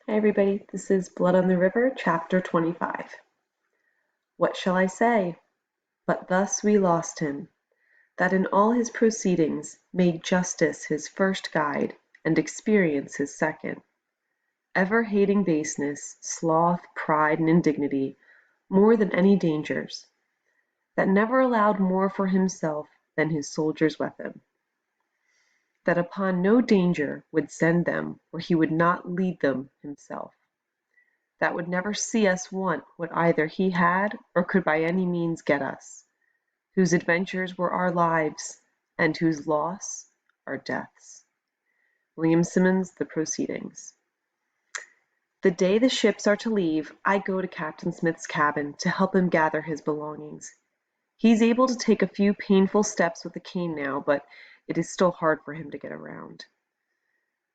Hi everybody, this is Blood on the River, chapter 25. What shall I say? But thus we lost him, that in all his proceedings made justice his first guide, and experience his second. Ever hating baseness, sloth, pride, and indignity, more than any dangers, that never allowed more for himself than his soldiers' weapon. That upon no danger would send them where he would not lead them himself. That would never see us want what either he had or could by any means get us, whose adventures were our lives, and whose loss our deaths. William Symonds, The Proceedings. The day the ships are to leave, I go to Captain Smith's cabin to help him gather his belongings. He's able to take a few painful steps with a cane now, but it is still hard for him to get around.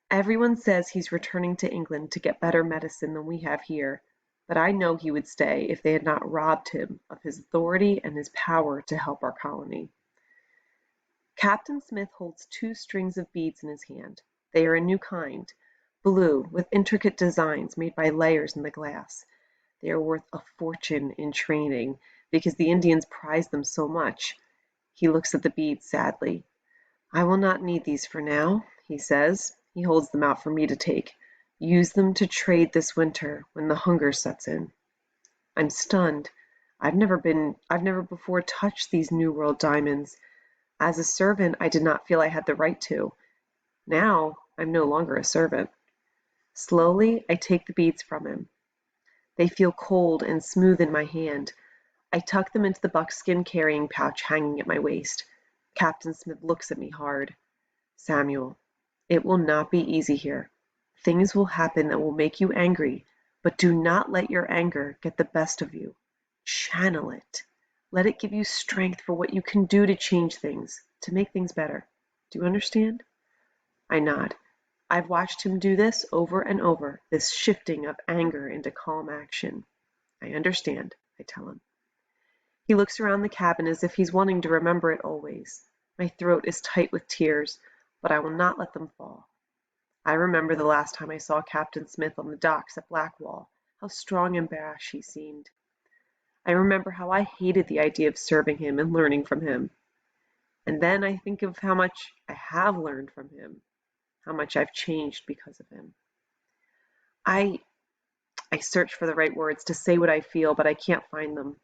Everyone says he's returning to England to get better medicine than we have here, but I know he would stay if they had not robbed him of his authority and his power to help our colony. Captain Smith holds 2 strings of beads in his hand. They are a new kind, blue, with intricate designs made by layers in the glass. They are worth a fortune in training, because the Indians prize them so much. He looks at the beads sadly. I will not need these for now, he says. He holds them out for me to take. Use them to trade this winter when the hunger sets in. I'm stunned. I've never before touched these New World diamonds. As a servant, I did not feel I had the right to. Now, I'm no longer a servant. Slowly, I take the beads from him. They feel cold and smooth in my hand. I tuck them into the buckskin carrying pouch hanging at my waist. Captain Smith looks at me hard. Samuel, it will not be easy here. Things will happen that will make you angry, but do not let your anger get the best of you. Channel it. Let it give you strength for what you can do to change things, to make things better. Do you understand? I nod. I've watched him do this over and over, this shifting of anger into calm action. I understand, I tell him. He looks around the cabin as if he's wanting to remember it always. My throat is tight with tears, but I will not let them fall. I remember the last time I saw Captain Smith on the docks at Blackwall, how strong and brash he seemed. I remember how I hated the idea of serving him and learning from him. And then I think of how much I have learned from him, how much I've changed because of him. I search for the right words to say what I feel, but I can't find them.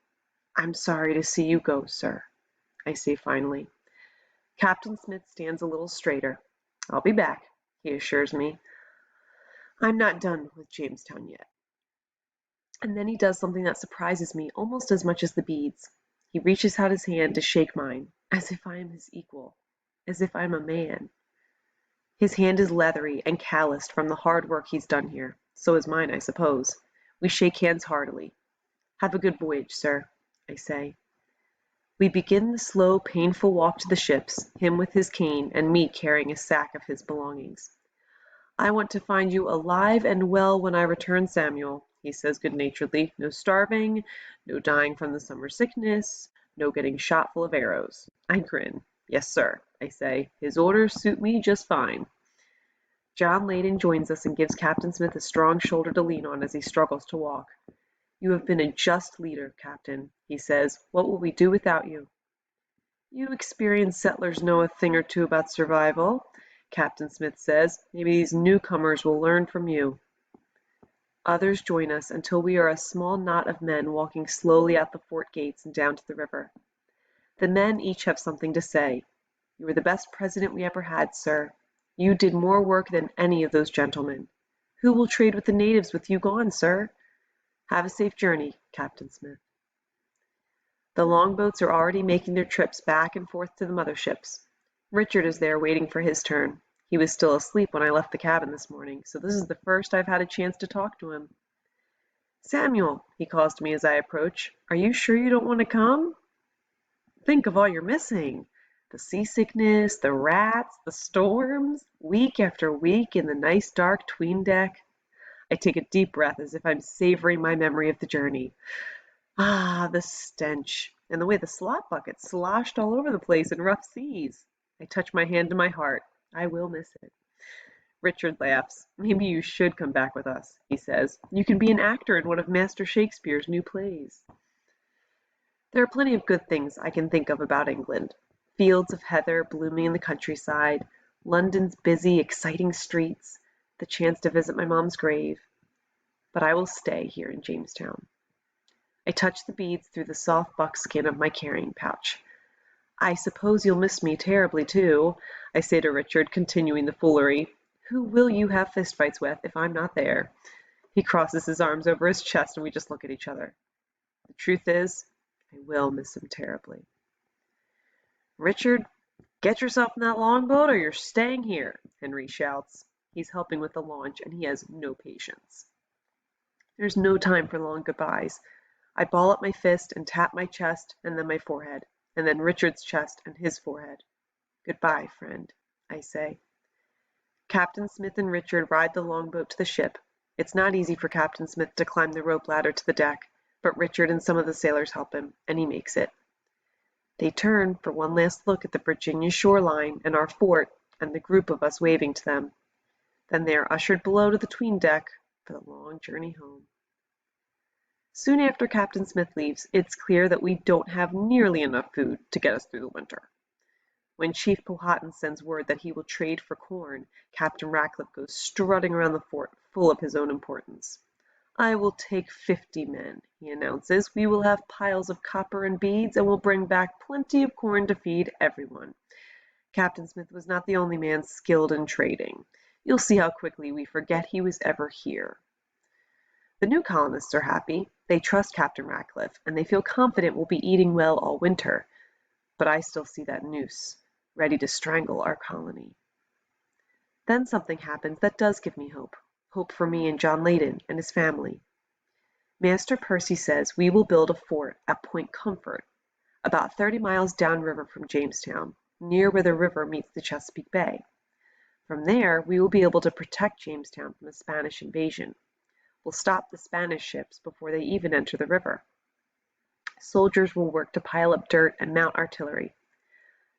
I'm sorry to see you go, sir, I say finally. Captain Smith stands a little straighter. I'll be back, he assures me. I'm not done with Jamestown yet. And then he does something that surprises me almost as much as the beads. He reaches out his hand to shake mine, as if I am his equal, as if I'm a man. His hand is leathery and calloused from the hard work he's done here. So is mine, I suppose. We shake hands heartily. Have a good voyage, sir, I say. We begin the slow, painful walk to the ships, him with his cane and me carrying a sack of his belongings. I want to find you alive and well when I return, Samuel, he says good-naturedly. No starving, no dying from the summer sickness, no getting shot full of arrows. I grin. Yes, sir, I say. His orders suit me just fine. John Leyden joins us and gives Captain Smith a strong shoulder to lean on as he struggles to walk. You have been a just leader, Captain, he says. What will we do without you? You experienced settlers know a thing or two about survival, Captain Smith says. Maybe these newcomers will learn from you. Others join us until we are a small knot of men walking slowly out the fort gates and down to the river. The men each have something to say. You were the best president we ever had, sir. You did more work than any of those gentlemen. Who will trade with the natives with you gone, sir? Have a safe journey, Captain Smith. The longboats are already making their trips back and forth to the motherships. Richard is there waiting for his turn. He was still asleep when I left the cabin this morning, so this is the first I've had a chance to talk to him. Samuel, he calls to me as I approach, are you sure you don't want to come? Think of all you're missing. The seasickness, the rats, the storms, week after week in the nice dark 'tween deck. I take a deep breath as if I'm savoring my memory of the journey. Ah, the stench, and the way the slop bucket sloshed all over the place in rough seas. I touch my hand to my heart. I will miss it. Richard laughs. Maybe you should come back with us, he says. You can be an actor in one of Master Shakespeare's new plays. There are plenty of good things I can think of about England. Fields of heather blooming in the countryside, London's busy, exciting streets, the chance to visit my mom's grave. But I will stay here in Jamestown. I touch the beads through the soft buckskin of my carrying pouch. I suppose you'll miss me terribly, too, I say to Richard, continuing the foolery. Who will you have fistfights with if I'm not there? He crosses his arms over his chest and we just look at each other. The truth is, I will miss him terribly. Richard, get yourself in that longboat or you're staying here, Henry shouts. He's helping with the launch and he has no patience. There's no time for long goodbyes. I ball up my fist and tap my chest and then my forehead, and then Richard's chest and his forehead. Goodbye, friend, I say. Captain Smith and Richard ride the longboat to the ship. It's not easy for Captain Smith to climb the rope ladder to the deck, but Richard and some of the sailors help him, and he makes it. They turn for one last look at the Virginia shoreline and our fort and the group of us waving to them. Then they are ushered below to the 'tween deck for the long journey home. Soon after Captain Smith leaves, it's clear that we don't have nearly enough food to get us through the winter. When Chief Powhatan sends word that he will trade for corn, Captain Ratcliffe goes strutting around the fort, full of his own importance. I will take 50 men, he announces. We will have piles of copper and beads, and will bring back plenty of corn to feed everyone. Captain Smith was not the only man skilled in trading. You'll see how quickly we forget he was ever here. The new colonists are happy. They trust Captain Ratcliffe, and they feel confident we'll be eating well all winter. But I still see that noose, ready to strangle our colony. Then something happens that does give me hope. Hope for me and John Leyden and his family. Master Percy says we will build a fort at Point Comfort, about 30 miles downriver from Jamestown, near where the river meets the Chesapeake Bay. From there, we will be able to protect Jamestown from a Spanish invasion. We'll stop the Spanish ships before they even enter the river. Soldiers will work to pile up dirt and mount artillery.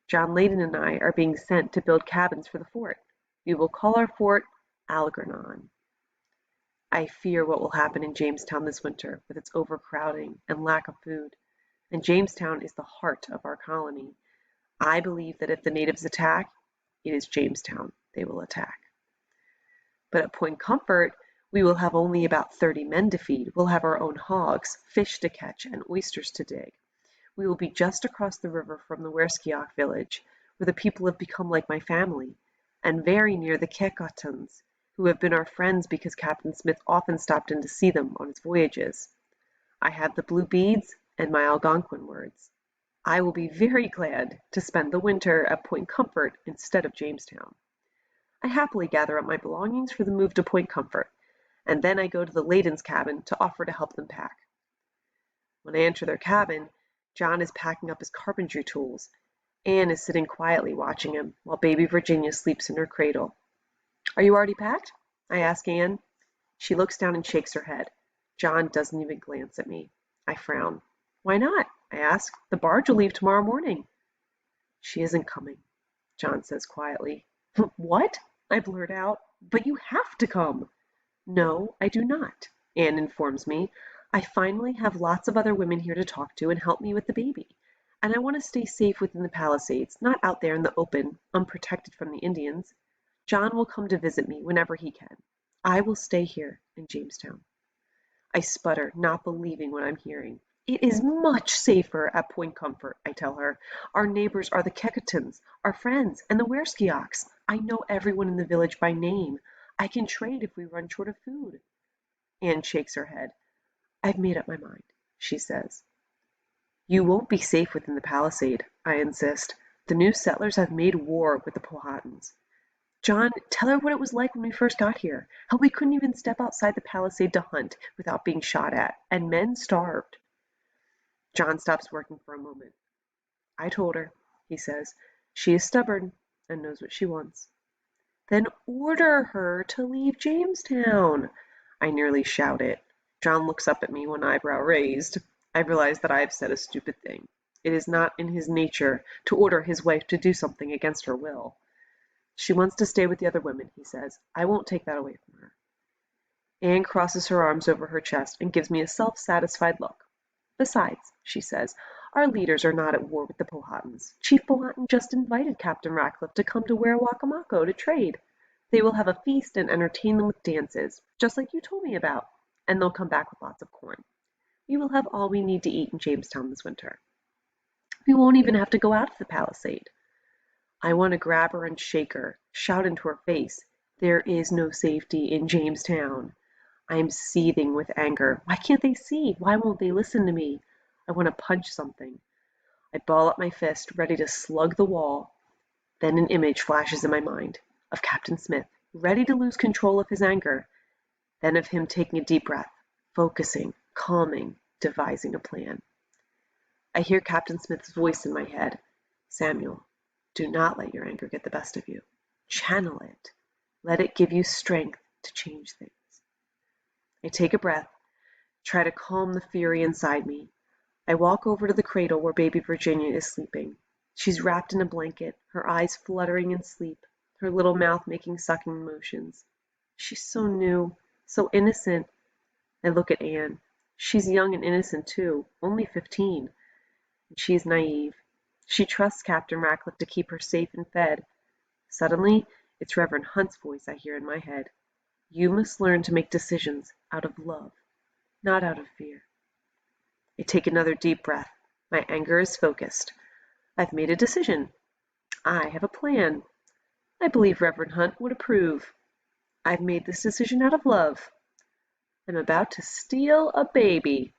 John Leyden and I are being sent to build cabins for the fort. We will call our fort Algernon. I fear what will happen in Jamestown this winter with its overcrowding and lack of food. And Jamestown is the heart of our colony. I believe that if the natives attack, it is Jamestown they will attack. But at Point Comfort, we will have only about 30 men to feed. We'll have our own hogs, fish to catch, and oysters to dig. We will be just across the river from the Werskeok village, where the people have become like my family, and very near the Kekotons, who have been our friends because Captain Smith often stopped in to see them on his voyages. I have the blue beads and my Algonquin words. I will be very glad to spend the winter at Point Comfort instead of Jamestown. I happily gather up my belongings for the move to Point Comfort, and then I go to the Leydens' cabin to offer to help them pack. When I enter their cabin, John is packing up his carpentry tools. Anne is sitting quietly watching him, while baby Virginia sleeps in her cradle. Are you already packed? I ask Anne. She looks down and shakes her head. John doesn't even glance at me. I frown. Why not? I ask. The barge will leave tomorrow morning. She isn't coming, John says quietly. What? I blurt out. But you have to come. No, I do not, Anne informs me. I finally have lots of other women here to talk to and help me with the baby. And I want to stay safe within the Palisades, not out there in the open, unprotected from the Indians. John will come to visit me whenever he can. I will stay here in Jamestown. I sputter, not believing what I'm hearing. It is much safer at Point Comfort, I tell her. Our neighbors are the Kekotons, our friends, and the Werskeoks. I know everyone in the village by name. I can trade if we run short of food. Anne shakes her head. I've made up my mind, she says. You won't be safe within the palisade, I insist. The new settlers have made war with the Powhatans. John, tell her what it was like when we first got here, how we couldn't even step outside the palisade to hunt without being shot at, and men starved. John stops working for a moment. I told her, he says. She is stubborn and knows what she wants. Then order her to leave Jamestown. I nearly shout it. John looks up at me, one eyebrow raised. I realize that I have said a stupid thing. It is not in his nature to order his wife to do something against her will. She wants to stay with the other women, he says. I won't take that away from her. Anne crosses her arms over her chest and gives me a self-satisfied look. Besides, she says, our leaders are not at war with the Powhatans. Chief Powhatan just invited Captain Ratcliffe to come to Werowocomoco to trade. They will have a feast and entertain them with dances, just like you told me about, and they'll come back with lots of corn. We will have all we need to eat in Jamestown this winter. We won't even have to go out of the palisade. I want to grab her and shake her, shout into her face, there is no safety in Jamestown. I am seething with anger. Why can't they see? Why won't they listen to me? I want to punch something. I ball up my fist, ready to slug the wall. Then an image flashes in my mind of Captain Smith, ready to lose control of his anger, then of him taking a deep breath, focusing, calming, devising a plan. I hear Captain Smith's voice in my head. Samuel, do not let your anger get the best of you. Channel it. Let it give you strength to change things. I take a breath, try to calm the fury inside me. I walk over to the cradle where baby Virginia is sleeping. She's wrapped in a blanket, her eyes fluttering in sleep, her little mouth making sucking motions. She's so new, so innocent. I look at Anne. She's young and innocent too, only 15. And she's naive. She trusts Captain Ratcliffe to keep her safe and fed. Suddenly, it's Reverend Hunt's voice I hear in my head. You must learn to make decisions out of love, not out of fear. I take another deep breath. My anger is focused. I've made a decision. I have a plan. I believe Reverend Hunt would approve. I've made this decision out of love. I'm about to steal a baby.